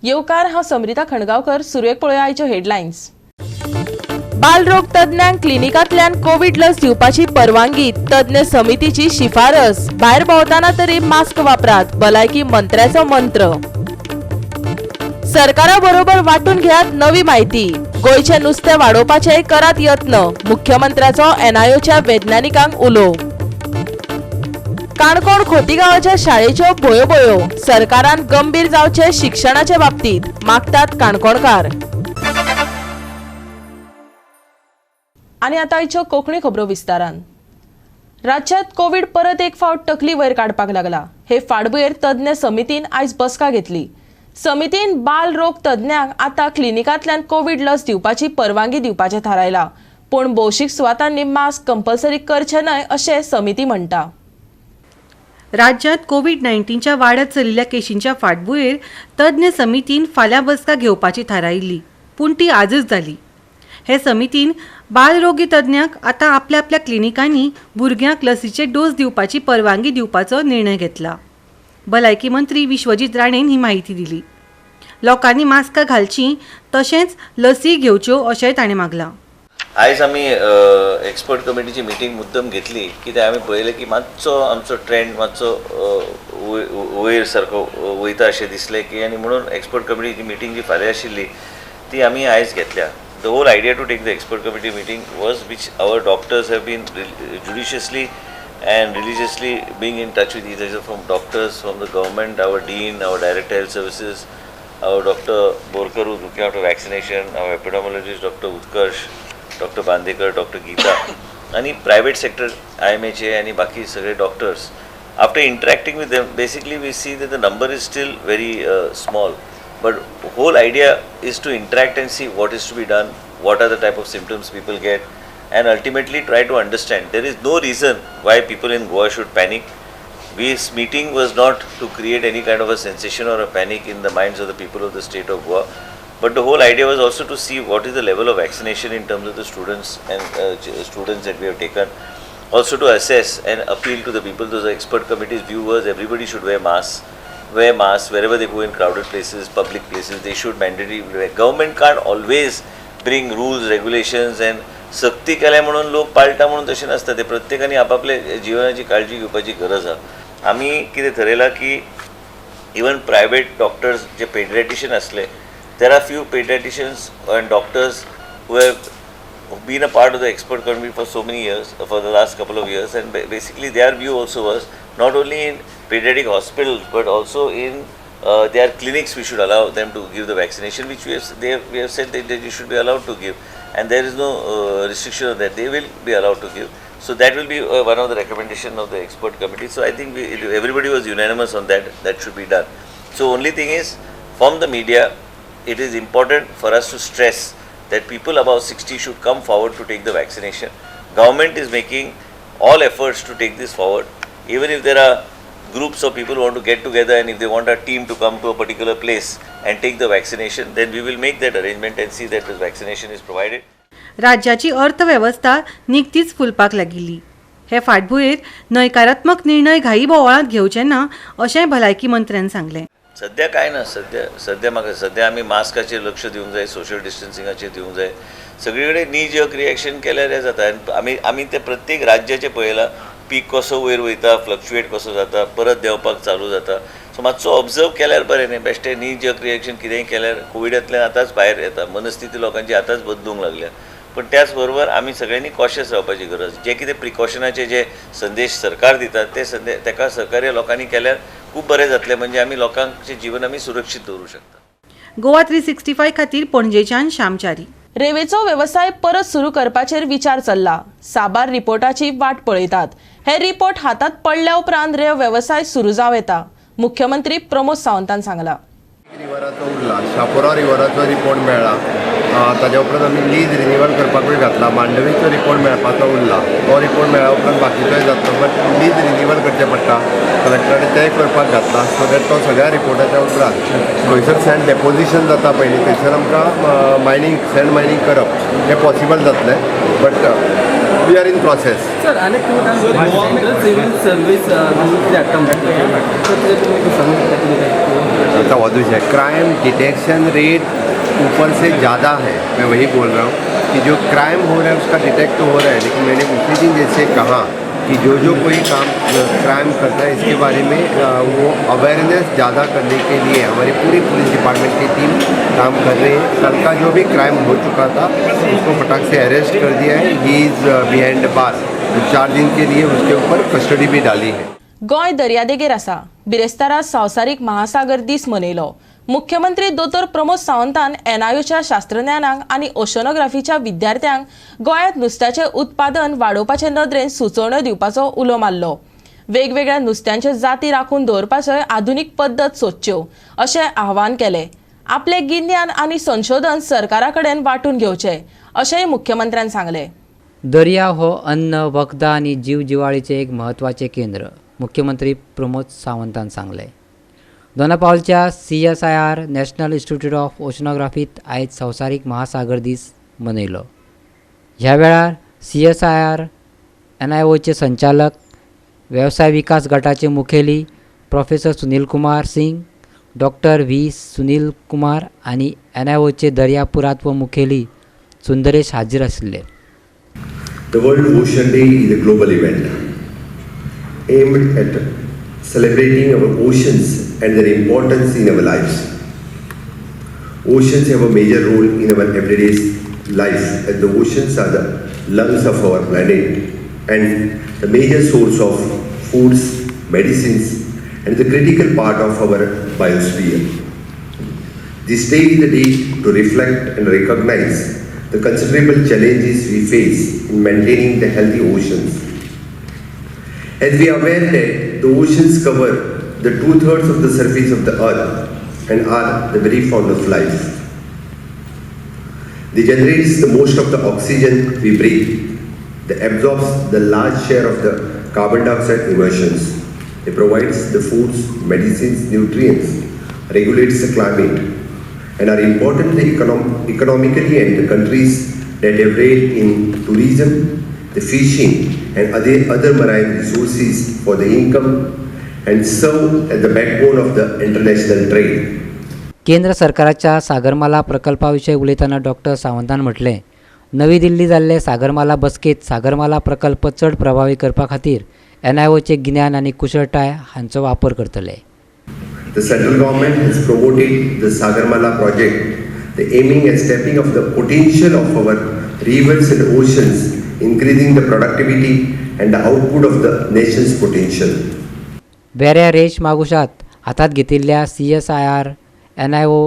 येवकार हांव समृता खणगांवकर. सुरवेक पळोवया आयच्यो हेडलायन्स. बालरोग तज्ञांक क्लिनिकांतल्यान कोविड लस दिवपाची परवानगी. तज्ञ समितीची शिफारस. भायर भोंवतना तरी मास्क वापरात. भलायकी मंत्र्याचो मंत्र. सरकारा बरोबर वांटून घेयात नवी म्हायती. गोंयचे नुस्तें वाडोवपाचे करात यत्न. मुख्यमंत्र्याचो एनआयओच्या वैज्ञानिकांक उलो. काणकोण खोतीगांवाच्या शाळेच्यो भोयो. सरकारान गंभीर जावचे शिक्षणाचे बाबतीत मागतात काणकोणकार. आनी आतां आयच्यो कोंकणी खबरो विस्तारान. राज्यांत कोविड परत एक फावट तकली वयर काडपाक लागला. हे फाटभुंयेर तज्ञ समितीन आयज बसका घेतली. समितीन बाल रोग तज्ञांक आतां क्लिनिकांतल्यान कोविड लस दिवपाची परवानगी दिवपाचें थारायलां. पूण भौशीक सुवातांनी मास्क कंपल्सरी करचे न्हय अशें समिती म्हणटा. राज्यांत कोविड-19च्या वाडत चलिल्ल्या केशींच्या फाटभुंयेर तज्ञ समितीन फाल्यां बसका घेवपाची थारायिल्ली, पूण ती आजच जाली. हे समितीन बालरोगी तज्ञांक आतां आपल्या आपल्या क्लिनिकांनी भुरग्यांक लसीचे डोस दिवपाची परवानगी दिवपाचो निर्णय घेतला. भलायकी मंत्री विश्वजीत राणेन ही माहिती दिली. लोकांनी मास्कां घालचीं तशेंच लसी घेवच्यो अशेंय ताणें मागलां. आयज आमी एक्सपर्ट कमिटीची मिटींग मुद्दम घेतली कित्याक आमी पळयलें की मातसो आमचो ट्रेंड मातसो वयर सारको वयता अशें दिसलें की आनी म्हणून एक्सपर्ट कमिटीची मिटींग जी फाल्यां आशिल्ली ती आमी आयज घेतल्या. The whole idea to take the expert committee meeting was which our doctors have been judiciously and religiously being in touch with each other, from doctors, from the government, our dean, our director health services, our Dr. Borkar who's looking after vaccination, our epidemiologist Dr. Utkarsh, Dr. Bandekar, Dr. Geeta, and private sector IMHA and baki sagre doctors. After interacting with them, basically we see that the number is still very small. But whole idea is to interact and see what is to be done, what are the type of symptoms people get, and ultimately try to understand. There is no reason why people in Goa should panic. This meeting was not to create any kind of a sensation or a panic in the minds of the people of the state of Goa. But the whole idea was also to see what is the level of vaccination in terms of the students and students that we have taken. Also to assess and appeal to the people. Those expert committees view was everybody should wear masks wherever they go in crowded places, public places. They should mandatorily wear. Government can't always bring rules, regulations and सक्ती केल्या म्हणून लोक पाळटा म्हणून तशें नासता. ते प्रत्येकाने आपापल्या जिवनाची काळजी घेवपाची गरज आसा. आमी कितें थरयलां की इवन प्रायवेट डॉक्टर्स जे पेडियाट्रिशियन आसले, there are few paediatricians and doctors who have been a part of the expert committee for so many years, for the last couple of years, and basically their view also was not only in pediatric hospitals but also in their clinics we should allow them to give the vaccination, which we have said that you should be allowed to give, and there is no restriction of that. They will be allowed to give. So that will be one of the recommendation of the expert committee. So I think everybody was unanimous on that. That should be done. So only thing is, from the media, it is important for us to stress that people above 60 should come forward to take the vaccination. Government is making all efforts to take this forward. Even if there are groups of people who want to get together and if they want a team to come to a particular place and take the vaccination, then we will make that arrangement and see that this vaccination is provided. राज्याची अर्थव्यवस्था निकतीच फुलपाक लागिल्ली. हे फाटभुंयेर न्हयकारात्मक निर्णय घाई बोवाळांत घेवचे ना अशेंय भलायकी मंत्र्यान सांगलें. सध्या काय ना, सध्या आमी मास्काचेर लक्ष दिवंक जाय, सोशल डिस्टन्सिंगाचेर दिवंक जाय. सगळे कडेन नी जक रिएक्शन केल्यार हें जाता. आमी ते प्रत्येक राज्याचें पळयलां, पीक कसो वयर वयता, फ्लक्च्युएट कसो जाता, परत देंवपाक चालू जाता. सो मातसो ऑब्जर्व केल्यार बरें न्ही. बेश्टें नी जक रिएक्शन कितेंय केल्यार कोविडांतल्यान आतांच भायर येता. मनस्थिती लोकांची आतांच बदलूंक लागल्या. पण त्याच बरोबर आमी सगळ्यांनी कॉशियस रावपाची गरज. जे कितें प्रिकॉशनाचे जे संदेश सरकार दितात ते संदेश ताका सहकार्य लोकांनी केल्यार खूब बरें जातलें. म्हणजे आमी लोकांचें जीवन आमी सुरक्षीत दवरूंक शकता. गोवा 365 खातीर पणजेच्यान श्यामचारी. रेवेचो वेवसाय परत सुरू करपाचेर विचार चल्ला. साबार रिपोर्टाची वाट पळयतात. हे रिपोर्ट हातात पडल्या उपरांत रेव वेवसाय सुरू जावं येता. मुख्यमंत्री प्रमोद सावंतान सांगला. रिवराचो उरला, शापोरा रिवराचो रिपोर्ट मेळ्ळा. ताज्या उपरांत आमी लीज रिन्यूवल करपाकूय घातला. मांडवीचो रिपोर्ट मेळपाचो उरला. तो रिपोर्ट मेळ्ळा उपरांत बाकीचोय जातलो, बट लीज रिन्यूवल करचें पडटा. कलेक्टरान तेंय करपाक घातला. सो दॅट तो सगळ्या रिपोर्टाच्या उपरांत खंयसर सँड डेपोजिशन जाता पयलीं थंयसर आमकां मायनींग सँड मायनींग करप हें पॉसिबल जातलें. But we are in process. Sir अनेक सेंट्रल सिव्हिल सर्व्हिस रूल्सचे अटेम्प्ट ऐसा बहुत विषय क्राइम डिटेक्शन रेट ऊपर से ज़्यादा है. मैं वही बोल रहा हूँ कि जो क्राइम हो रहा है उसका डिटेक्ट तो हो रहा है, लेकिन मैंने उसी दिन जैसे कहा कि जो कोई काम क्राइम करता है इसके बारे में वो अवेयरनेस ज़्यादा करने के लिए हमारी पूरी पुलिस डिपार्टमेंट की टीम काम कर रही है. कल का जो भी क्राइम हो चुका था उसको फटाक से अरेस्ट कर दिया है. ही इज़ बिहाइंड बार. 4 दिन के लिए उसके ऊपर कस्टडी भी डाली है. गोंय दर्यादेगेर आसा. बिरेस्तारा संवसारीक महासागर दीस मनयलो. मुख्यमंत्री दोतोर प्रमोद सावंतान NIOच्या शास्त्रज्ञांक आणि ओशनोग्राफीच्या विद्यार्थ्यांक गोंयांत नुस्त्याचे उत्पादन वाडोवपाचे नदरेन सुचोवण्यो दिवपाचो उलो मारलो. वेगवेगळ्या नुस्त्यांच्यो जाती राखून दवरपाच्यो आधुनीक पद्दत सोदच्यो अशें आवाहन केलें. आपले गिन्यान आनी संशोधन सरकारा कडेन वांटून घेवचें अशेंय मुख्यमंत्र्यान सांगलें. दर्या हो अन्न वखदां आनी जीव जिवाळीचे एक म्हत्वाचें केंद्र, मुख्यमंत्री प्रमोद सावंतान सांगलें. दोनापावलच्या CSIR नॅशनल इन्स्टिट्यूट ऑफ ओशनोग्राफीत आयज संवसारीक महासागर दीस मनयलो. ह्या वेळार CSIR NIOचे संचालक, वेवसाय विकास गटाचे मुखेली professor Sunil Kumar Singh, doctor V Sunil Kumar आनी NIOचे दर्या पुरात्व मुखेली सुंदरेश हाजीर आशिल्ले. The World Ocean Day is a global event aimed at celebrating our oceans and their importance in our lives. Oceans have a major role in our everyday life, as the oceans are the lungs of our planet and the major source of foods, medicines, and the critical part of our biosphere. This day is the day to reflect and recognize the considerable challenges we face in maintaining the healthy oceans. As we are aware that the oceans cover the 2/3 of the surface of the earth and are the very fount of life. They generate the most of the oxygen we breathe. They absorb the large share of the carbon dioxide emissions. They provide the foods, medicines, nutrients, regulates the climate, and are importantly economically and the countries that have rate in tourism, the fishing and other marine resources for the income and serve as the backbone of the international trade. केंद्र सरकाराच्या सागरमाला प्रकल्पाविषयी उलयतना doctor सावंतान म्हटलें, नवी दिल्ली जाल्ले सागरमाला बसकेत सागरमाला प्रकल्प चड प्रभावी करपा खातीर NIOचे गिन्यान आनी कुशळटाय हांचो वापर करतले. The central government has promoted the Sagarmala project, the aiming at stepping up the potential of our rivers and oceans, increasing the productivity and the output of the nation's potential. वेऱ्या रेश मागुशात हातात घेतिल्ल्या CSIR NIO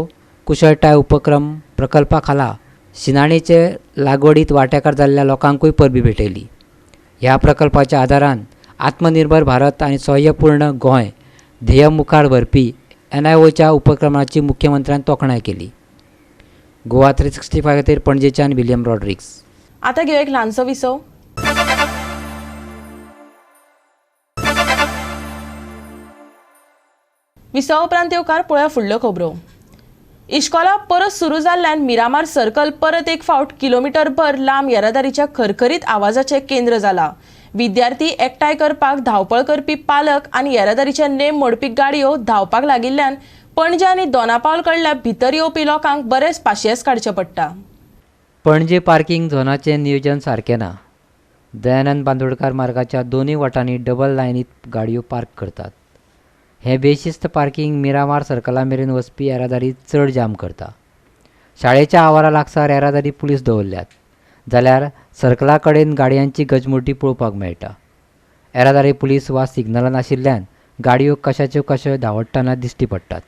कुशळटाय उपक्रम प्रकल्पा खाला शिनाणेचे लागवडीत वांटेकार जाल्ल्या लोकांकूय परबी भेटयली. ह्या प्रकल्पाच्या आदारान आत्मनिर्भर भारत आनी सौर्यपूर्ण गोंय ध्येय मुखार व्हरपी NIOच्या उपक्रमाची मुख्यमंत्र्यान तोखणाय केली. गोवा 365 खातीर पणजेच्यान विलियम रॉड्रिक्स. आता घेऊ एक ल्हानसो विसव. विसवा उपरांत येवकार पळोवया फुडल्यो खबरो. इश्कोला परत सुरू जाल्ल्यान मिरामार सर्कल परत एक फावट किलोमीटर भर लांब येरादारीच्या खरखरीत आवाजाचे केंद्र जाला. विद्यार्थी एकठांय करपाक धांवपळ करपी पालक आनी येरादारीचे नेम मोडपी गाडयो धांवपाक लागिल्ल्यान पणजे आनी दोनापावल कडल्या भितर येवपी लोकांक बरेच पाशियेस काडचे पडटा. पणजे पार्किंग झोनाचें नियोजन सारकें ना. दयानंद बांदोडकार मार्गाच्या दोनूय वाटांनी डबल लायनीत गाडयो पार्क करतात. हें बेशिस्त पार्किंग मिरामार सर्कला मेरेन वचपी येरादारी चड जाम करता. शाळेच्या आवारा लागसार येरादारी पुलीस दवरल्यात जाल्यार सर्कला कडेन गाडयांची गजमोटी पळोवपाक मेळटा. येरादारी पुलीस वा सिग्नलां नाशिल्ल्यान गाडयो कशाच्यो कश्यो धांवडटाना दिश्टी पडटात.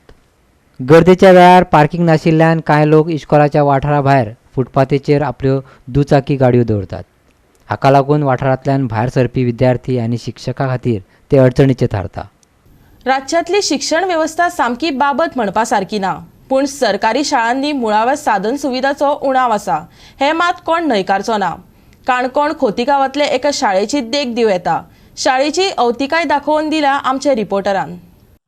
गर्देच्या वेळार पार्किंग नाशिल्ल्यान कांय लोक इश्कोलाच्या वाठारा भायर फुटपाथेचेर आपल्यो दुचाकी गाडयो दवरतात. हाका लागून वाठारांतल्यान भायर सरपी विद्यार्थी आनी शिक्षकां खातीर ते अडचणीचें थारता. राज्यांतली शिक्षण वेवस्था सामकी बाबत म्हणपा सारकी ना, पूण सरकारी शाळांनी मुळाव्या साधन सुविधांचो उणाव आसा हें मात कोण न्हयकारचो ना. काणकोण खोती गांवांतले एका शाळेची देख दिव येता. शाळेची अवतिकाय दाखोवन दिल्या आमच्या रिपोर्टरान.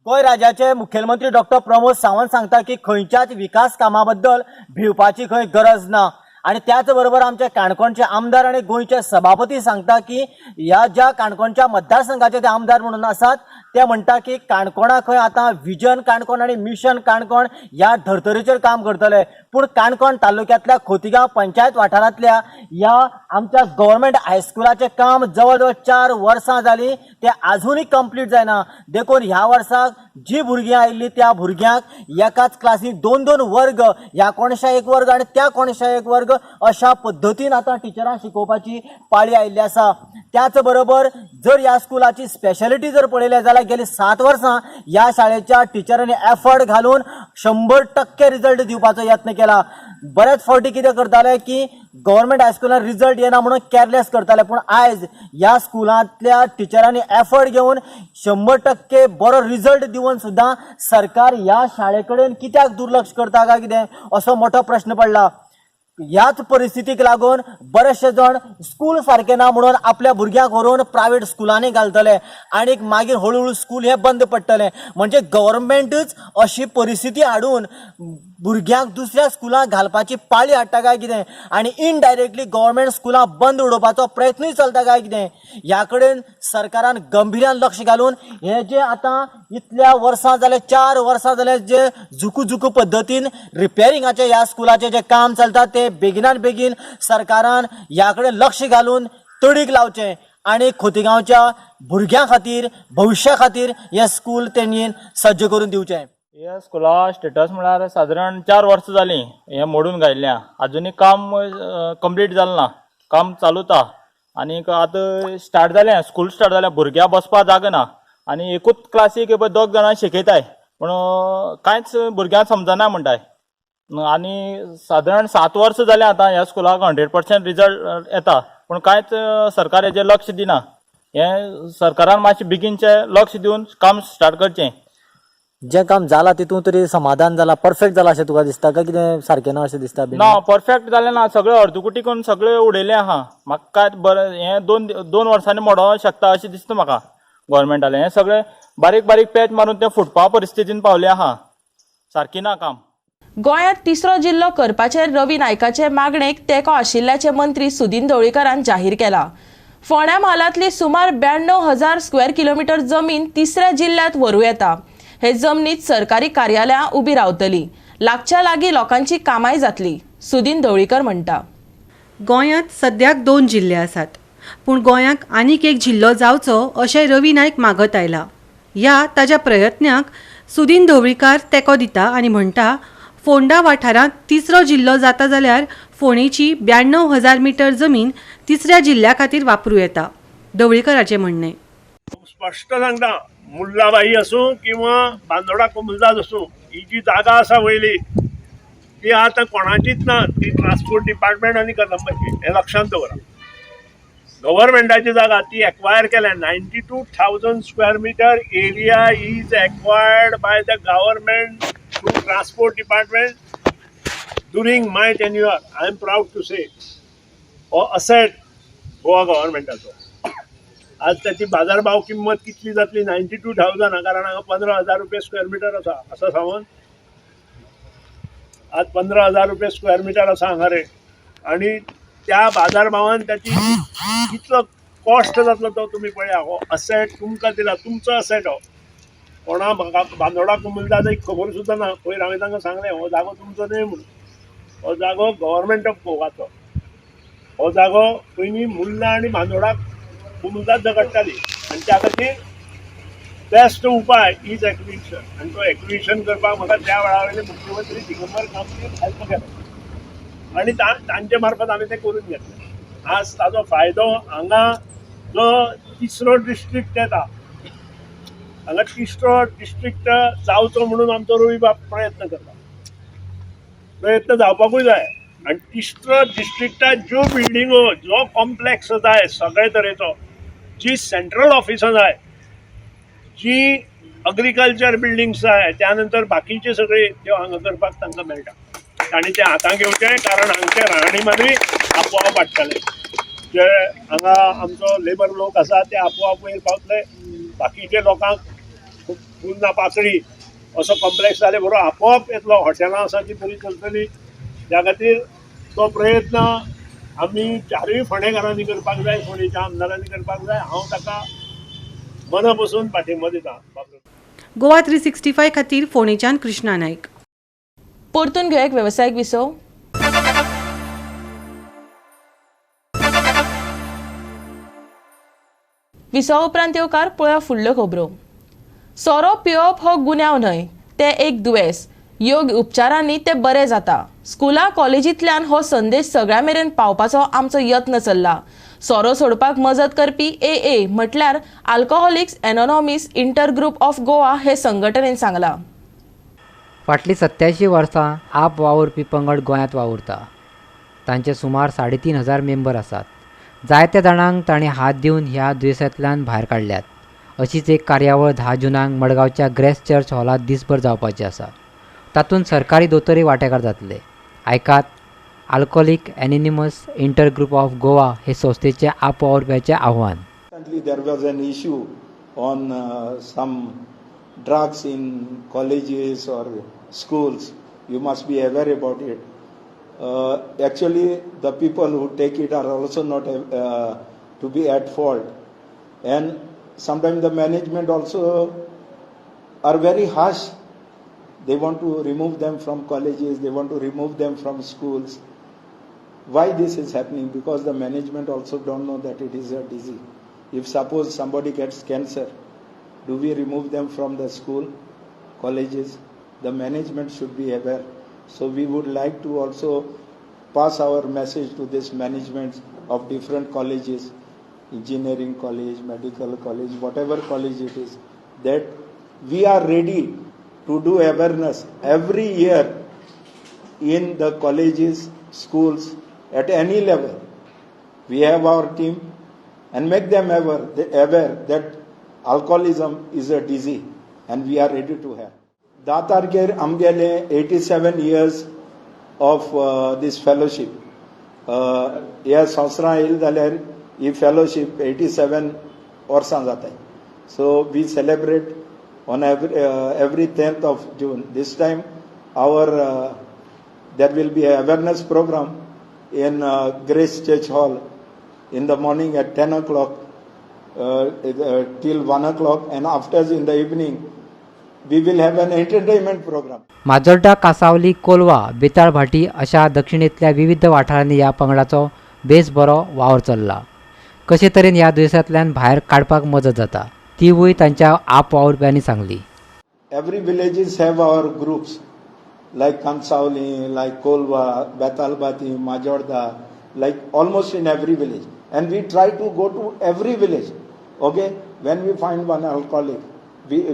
गोंय राज्याचे मुखेलमंत्री डॉक्टर प्रमोद सावंत सांगता की खंयच्याच विकास कामा बद्दल भिवपाची खंय गरज ना आणि त्याच बरोबर आमचे काणकोणचे आमदार आणि गोंयचे सभापती सांगता की ह्या ज्या काणकोणच्या मतदारसंघाचे ते आमदार म्हणून आसात ते म्हणटा की काणकोणा खंय आतां विजन काणकोण आणि मिशन काणकोण ह्या धर्तरेचेर काम करतले, पूण काणकोण तालुक्यांतल्या खोतिगांव पंचायत वाठारांतल्या ह्या आमच्या गव्हर्मेंट हायस्कुलाचें काम जवळ जवळ 4 वर्सां जालीं ते आजुनूय कंप्लीट जायना. देखून ह्या वर्साक जी भुरगीं आयिल्लीं त्या भुरग्यांक एकाच क्लासीक 2-2 वर्ग, ह्या कोणशा एक वर्ग आणि त्या कोणशा एक वर्ग अशा पद्दतीन आतां टिचरां शिकोवपाची पाळी आयिल्ली आसा. त्याच बरोबर जर ह्या स्कुलाची स्पेशालिटी जर पळयलें जाल्यार गेली 7 वर्सां ह्या शाळेच्या टिचरांनी एफर्ट घालून 100% रिजल्ट दिवपाचो यत्न केला. बरेच फावटी कितें करताले की गव्हर्मेंट हायस्कुलान रिजल्ट येना म्हणून केअरलेस करताले, पूण आयज ह्या स्कुलांतल्या टिचरांनी एफर्ट घेवन 100% बरो रिजल्ट दिवन सुद्दां सरकार ह्या शाळे कडेन कित्याक दुर्लक्ष करता काय कितें असो मोठो प्रश्न पडला. ह्याच परिस्थितीक लागून बरेचशे जण स्कूल सारकें ना म्हणून आपल्या भुरग्यांक व्हरून प्रायवेट स्कुलांनी घालतले आणि मागीर हळूहळू स्कूल हे बंद पडटले. म्हणजे गव्हर्मेंटच अशी परिस्थिती हाडून भुरग्यांक दुसऱ्या स्कुलांक घालपाची पाळी हाडटा काय कितें आणि इनडायरेक्टली गव्हर्मेंट स्कुलां बंद उडोवपाचो प्रयत्नूय चलता काय कितें ह्या कडेन सरकारान गंभीर्यान लक्ष घालून हे जे आतां इतल्या वर्सां जाले 4 वर्सां जाले जे झुकू पद्दतीन रिपेरिंगाचे ह्या स्कुलाचे जे काम चलता ते बेगिनात बेगीन सरकारान ह्या कडेन लक्ष घालून तडीक लावचें आणि खोतिगांवच्या भुरग्यां खातीर भविश्या खातीर हे स्कूल तेंनी सज्ज करून दिवचें. ह्या स्कुला स्टेटस म्हळ्यार सादारण 4 वर्सां जालीं हें मोडून घायल्ल्या, अजुनी काम कंप्लीट जालें ना, काम चालूता आनीक आतां स्टार्ट जालें, स्कूल स्टार्ट जालें, भुरग्यां बसपा जागा ना आनी एकूच क्लासीक 2 जाणां शिकयताय पूण कांयच भुरग्यांक समजना म्हणटाय. आनी सादारण 7 वर्सां जालीं आतां ह्या स्कुलाक 100% रिजल्ट येता पूण कांयच सरकार हेजेर लक्ष दिना. हें सरकारान मातशें बेगीनचें लक्ष दिवन काम स्टार्ट करचें. जें काम जालां तितून तरी समाधान जालां, परफेक्ट जालां अशें तुका दिसता काय कितें सारकें ना अशें दिसता? ना, परफेक्ट जालें ना, सगळें अर्दुकुटी करून सगळें उडयलें आहा. म्हाका काय बरें हें 2 वर्सांनी मोडोवंक शकता अशें दिसता म्हाका गोवोरमेंटालें. हें सगळें बारीक बारीक पॅच मारून तें फुटपा परिस्थितीन पावलें आहा, सारकी ना काम. गोंयांत 3रो जिल्लो करपाचे रवी नायकाचे मागणेक तेंको आशिल्ल्याचे मंत्री सुदीन ढवळीकरान जाहीर केला. फोंड्या म्हालांतली सुमार 92,000 स्क्वेअर किलोमीटर जमीन 3ऱ्या जिल्ह्यात व्हरूं येता. हे जमनीत सरकारी कार्यालयां उबी रावतली, लागच्या लागीं लोकांची कामाय जातली, सुदीन ढवळीकर म्हणटा. गोंयांत सद्याक 2 जिल्ले आसात, पूण गोंयाक आनीक एक जिल्लो जावचो अशें रवी नायक मागत आयला. ह्या ताच्या प्रयत्नाक सुदीन ढवळीकर तेंको दिता आनी म्हणटा फोंडा वाठारांत 3रो जिल्लो जाता जाल्यार फोंडेची 92,000 मिटर जमीन 3ऱ्या जिल्ल्या खातीर वापरूं येता. ढवळीकराचें म्हणणें. स्पश्ट सांगता, मुल्लाबाई आसूं किंवा बांदोडा कोमुलदाद आसूं, ही जी जागा आसा वयली ती आतां कोणाचीच ना, ती ट्रान्सपोर्ट डिपार्टमेंट आनी कदंबाची, हे लक्षांत दवरा. गव्हर्मेंटाची जागा ती एक्वायर केल्या. 92,000 square metre area is acquired by the government through transport department during my tenure. I am proud to say हो असेट गोवा गव्हर्मेंटाचो. आज त्याची बाजारभाव किंमत कितली जातली? 92,000, कारण हांगा 15,000 रुपये स्क्वेअर मिटर आसा असं सांगून आज 15,000 रुपये स्क्वेअर मिटर आसा हांगा रेट. आणि त्या बाजारभावान त्याची कितलो कॉस्ट जातलो तो तुम्ही पळया. हो असेट तुमकां दिला, तुमचो असेट हो. कोणा बांदोडा कोमुलदाद एक खबर सुद्दां ना. पयर हांवें तांकां सांगलें हो जागो तुमचो न्हय म्हणून. हो जागो गव्हर्मेंट ऑफ गोवाचो. हो जागो पयलीं मुल्ला आनी बांदोडा कोमुलदाद झगडटाली आनी त्या खातीर बेस्ट उपाय इज एक्विजिशन. आनी तो एक्विजिशन करपाक म्हाका त्या वेळा वयले मुख्यमंत्री दिगंबर कामतीन हेल्प केलो आनी तांचे मार्फत हांवें तें करून घेतलें. आज ताजो फायदो हांगा जो 3रो डिस्ट्रिक्ट येता, हांगा 3रो डिस्ट्रिक्ट जावचो म्हणून आमचो रवी बाब प्रयत्न करता. प्रयत्न जावपाकूय जाय. आनी 3रो डिस्ट्रिक्टात ज्यो बिल्डिंगो, जो कॉम्प्लेक्स जाय सगळे तरेचो, जी सेंट्रल ऑफिसां जाय, जी अग्रिकल्चर बिल्डिंग्स जाय, त्यानंतर बाकीचे सगळे त्यो हांगा करपाक तांकां मेळटा. आनी ते हातां घेवचें, कारण हांगचे राहणीमानूय आपोआप हाडटले. जे हांगा आमचो लेबर लोक आसा ते आपोआप वयर पावतले. बाकीचे लोकांक पुन्हा पासळी असो कॉम्प्लेक्स जाले बरो आपोआप येतलो. हॉटेलां आसा ती बरी चलतली. त्या खातीर तो प्रयत्न आमी चारूय फोंडेकारांनी करपाक जाय, फोंडेच्या आमदारांनी करपाक जाय. हांव ताका मना बसून पाठिंबो दिता. गोवा 365 खातीर फोणेच्यान कृष्णा नायक. परतून घेऊया एक वेवसायीक विसव. विसव उपरांत येवकार पळया फुडल्यो खबरो. सोरो पिवप हो गुन्यांव न्हय, तें एक दुयेंस. योग्य उपचारांनी ते बरे जाता. स्कुला कॉलेजींतल्यान हो संदेश सगळ्या मेरेन पावपाचो आमचो यत्न चल्ला. सोरो सोडपाक मजत करपी AA म्हटल्यार Alcoholics Anonymous inter group of Goa हे संघटनेन सांगला. फाटलीं 87 वर्सां आप वावुरपी पंगड गोंयांत वावुरता. तांचे सुमार 3,500 मेंबर आसात. जायत्या जाणांक तांणी हात दिवन ह्या दुयेंसांतल्यान भायर काडल्यात. अशीच एक कार्यावळ 10 जुनाक मडगांवच्या ग्रेस चर्च हॉलांत दिसभर जावपाची आसा. तातूंत सरकारी दोतोरय वांटेकार जातले. आयकात Alcoholic Anonymous inter group of Goa हे संस्थेचे आप वावुरप्याचें आव्हान. There was an issue on some drugs in colleges or schools. You must be aware about it. Actually, the people who take it are also not to be at fault, and sometimes the management also are very harsh. They want to remove them from colleges, they want to remove them from schools. Why this is happening? Because the management also don't know that it is a disease. If suppose somebody gets cancer, do we remove them from the school, colleges? The management should be aware. So we would like to also pass our message to this management of different colleges, engineering college, medical college, whatever college it is, that we are ready to do awareness every year in the colleges, schools, at any level. We have our team and make them aware that alcoholism is a disease and we are ready to have. Datarker amgele 87 years of this fellowship. Yes, Sasra il daler e fellowship 87 वर्सां जाता. So we celebrate on every 10th of June. This time our there will be an awareness program in Grace Church Hall in the morning at 10 o'clock till 1 o'clock, and after in the evening we will have an entertainment program. Majorda, Cansaulim, Kolwa, Betal baati अशा दक्षिणेतल्या विविध वाठारांनी ह्या पंगडाचो base बरो वावर चल्ला. कशे तरेन ह्या दुयेंसांतल्यान भायर काडपाक मजत जाता तीवूय तांच्या आप वावुरप्यांनी Sangli. Every villages have our groups like Kansavli, like Kolva, Betalbati, Majorda, like almost in every village. And we try to go to every village. Okay, when we find one alcoholic,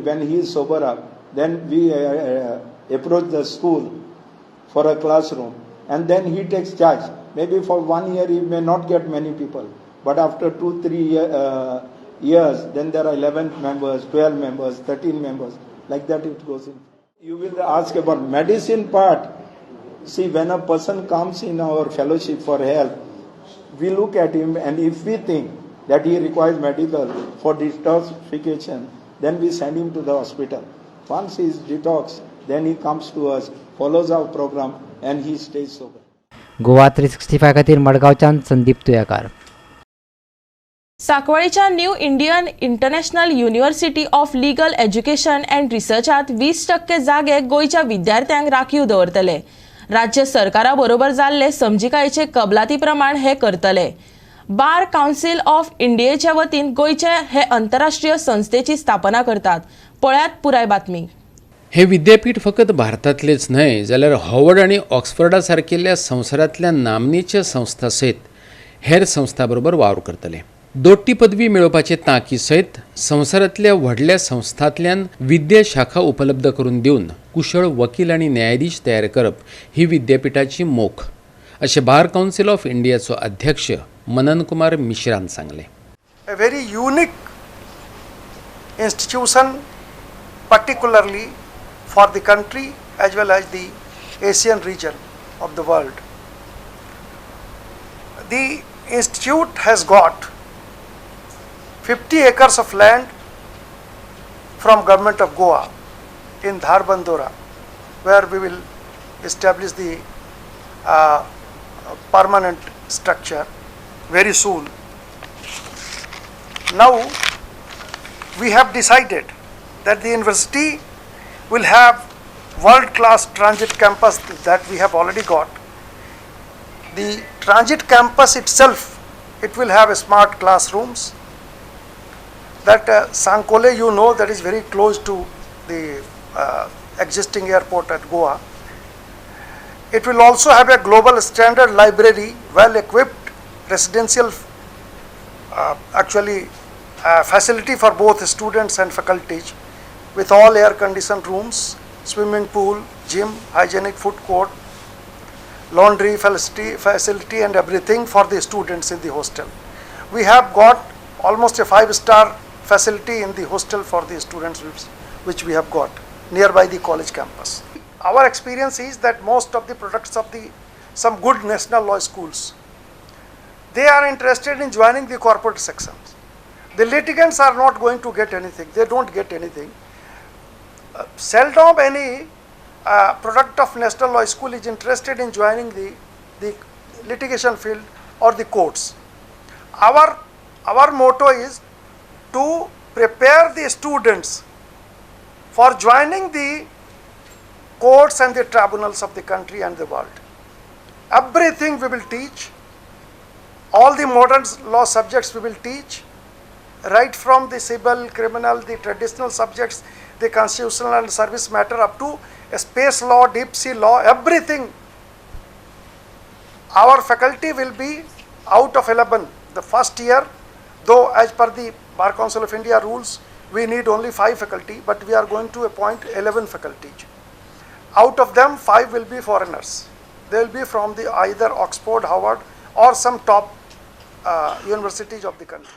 when he is sober up, then we approach the school for a classroom, and then he takes charge. Maybe for 1 year he may not get many people, but after 2-3 years, then there are 11 members, 12 members, 13 members, like that it goes in. You will ask about medicine part. See, when a person comes in our fellowship for help, we look at him, and if we think that he requires medical for detoxification, then we send him to the hospital. Once he is detox, then he comes to us, follows our program, and he stays sober. Goa 365 खातीर मडगांवच्यान संदीप तुयेकार. साकवाळीच्या New Indian International University of Legal Education and रिसर्चात 20% जागे गोंयच्या विद्यार्थ्यांक राखीव दवरतले. राज्य सरकारा बरोबर जाल्ले समजिकायेचे कबलाती प्रमाण हे करतले. बार कावन्सिल ऑफ इंडियेच्या वतीन गोंयचे हे आंतरराष्ट्रीय संस्थेची स्थापना करतात. पळयात पुराय बातमी. हे विद्यापीठ फकत भारतातलेच न्हय जाल्यार हॉवर्ड आनी ऑक्सफर्डा सारकिल्ल्या संवसारांतल्या नामनेच्या संस्था सयत हेर संस्था बरोबर वावर करतले. दोट्टी पदवी मेळोवपाचे तांकी सयत संवसारांतल्या व्हडल्या संस्थांतल्यान विद्या शाखा उपलब्ध करून दिवन कुशळ वकील आनी न्यायाधीश तयार करप ही विद्यापीठाची मोख, अशें बार कावन्सिल ऑफ इंडियाचो अध्यक्ष मनन कुमार मिश्रान सांगले. A very unique institution, particularly for the country as well as the Asian region of the world. The institute has got 50 acres of land from government of Goa in Dharbandora, where we will establish the permanent structure very soon. Now we have decided that the university will have world-class transit campus that we have already got. The transit campus itself, it will have smart classrooms. That Sankole, you know, that is very close to the existing airport at Goa. It will also have a global standard library, well-equipped residential facility for both students and faculty, with all air-conditioned rooms, swimming pool, gym, hygienic food court, laundry facility and everything for the students in the hostel. We have got almost a 5-star facility in the hostel for the students which we have got nearby the college campus. Our experience is that most of the products of some good national law schools, they are interested in joining the corporate sections. The litigants are not going to get anything. They don't get anything. Seldom any product of national law school is interested in joining the litigation field or the courts. Our motto is to prepare the students for joining the courts and the tribunals of the country and the world. Everything we will teach, all the modern law subjects we will teach, right from the civil, criminal, the traditional subjects, the constitutional and service matter up to space law, deep sea law, everything. Our faculty will be out of 11 the first year, though as per the Bar Council of India rules, we need only 5 faculty, but we are going to appoint 11 faculty. Out of them, 5 will be foreigners. They will be from the either Oxford, Harvard or some top universities of the country.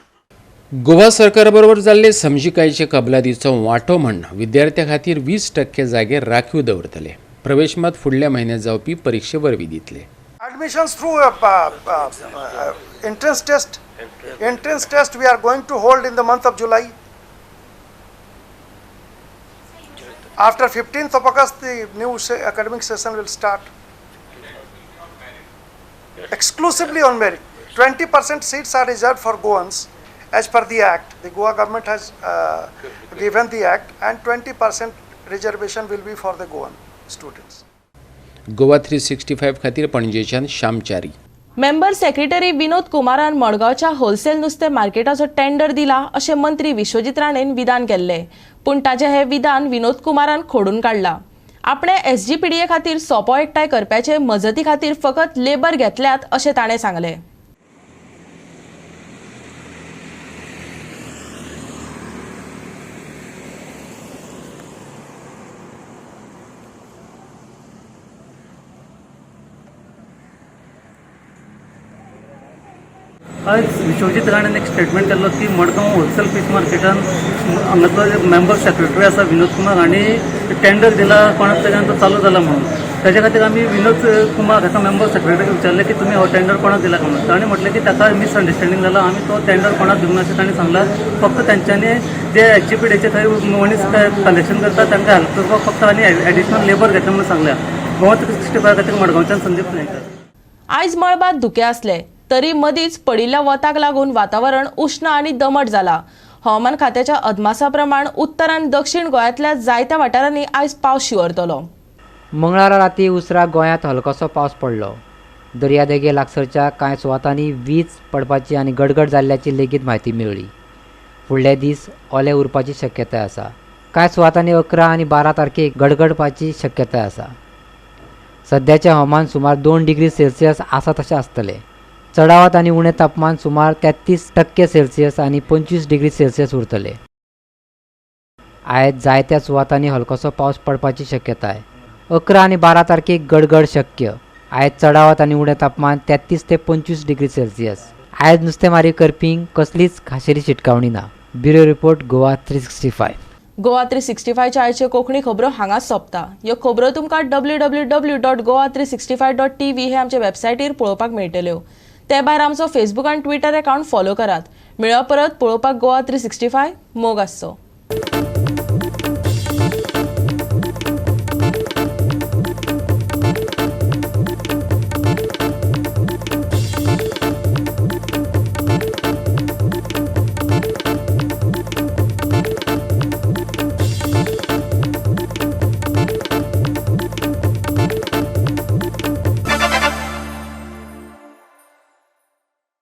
Goa सरकाराबरोबर जाल्ले समजिकायेचे कबलातीचो वांटो म्हण विद्यार्थ्यां खातीर 20% जागे राखीव दवरतले. प्रवेश मात फुडल्या म्हयन्यात जावपी परीक्षे वरवीं दितले. Admissions through entrance test. Entrance test we are going to hold in the month of July. After 15th of August, the new academic session will start. Exclusively on merit. 20% seats are reserved for Goans as per the Act. The Goa government has given the Act, and 20% reservation will be for the Goan students. Goa 365 खातीर पणजेच्यान श्यामचारी. Member secretary विनोद कुमारान मडगांवच्या wholesale नुस्तें मार्केटाचो tender दिला अशें मंत्री विश्वजीत राणेन विधान केल्लें, पूण ताचें हें विधान विनोद कुमारान खोडून काडलां. आपणे SGPDA खातीर सोपो एकठांय करपाचे मजती खातीर फकत लेबर घेतल्यात अशें ताणें सांगलें. आज विश्वजीत राणेन एक स्टेटमेंट केल्लो की मडगांव होलसेल फिश मार्केटान हांगाचो मेंबर सेक्रेटरी आसा विनोद कुमार हांणी टेंडर दिला कोणाक तरी तो चालू जाला म्हणून. ताच्या खातीर आमी विनोद कुमार हाका मेंबर सेक्रेटरीक विचारलें की तुमी हो टेंडर कोणाक दिला म्हणून. ताणें म्हटलें की ताका मिसअंडरस्टँडींग जाला, आमी तो टेंडर कोणाक दिवंक ना अशें ताणें सांगलां. फक्त तांच्यांनी जे SGPDAचे थंय मनीस कलेक्शन करता तांकां हेल्प करपाक फक्त आनी एडिशनल लेबर घेतले म्हणून सांगल्या. गोवा 365 खातीर मडगांवच्यान संदीप नायकर. आयज मळबात धुके आसले तरी मदींच पडिल्ल्या वताक लागून वातावरण उश्ण आनी दमट जाला. हवामान खात्याच्या अदमासा प्रमाण उत्तर आनी दक्षिण गोंयांतल्या जायत्या वाठारांनी आयज पावस शिवरतलो. मंगळारा राती उसराक गोंयांत हलकोसो पावस पडलो. दर्यादेगे लागसरच्या कांय सुवातांनी वीज पडपाची आनी गडगड जाल्ल्याची लेगीत म्हायती मेळ्ळी. फुडले दीस ओले उरपाची शक्यताय आसा. कांय सुवातांनी 11 आनी 12 तारखेक गडगडपाची शक्यताय आसा. सद्याचें हवामान सुमार 2 डिग्री सेल्सियस आसा तशें आसतलें. चडावत आनी उणें तापमान सुमार 33% सेल्सियस आनी 25 डिग्री सेल्सियस उरतले. आयज जायत्या सुवातांनी हलकोसो पावस पडपाची शक्यताय. 11 आनी 12 तारखेक गडगड शक्य. आयज चडावत आनी उणें तापमान 33 ते 25 डिग्री सेल्सियस. आयज नुस्तेमारी करपींक कसलीच खाशेली शिटकावणी ना. Bureau report Goa 365. गोवा 365च्या आयच्यो कोंकणी खबरो हांगाच सोंपता. ह्यो खबरो तुमकां www.goa365.tv हे आमचे वेबसायटीर पळोवपाक मेळटल्यो. ते भायर आमचो फेसबूक आनी ट्विटर अकावंट फॉलो करात. मेळ्या परत पळोवपाक गोवा 365 मोग आसचो.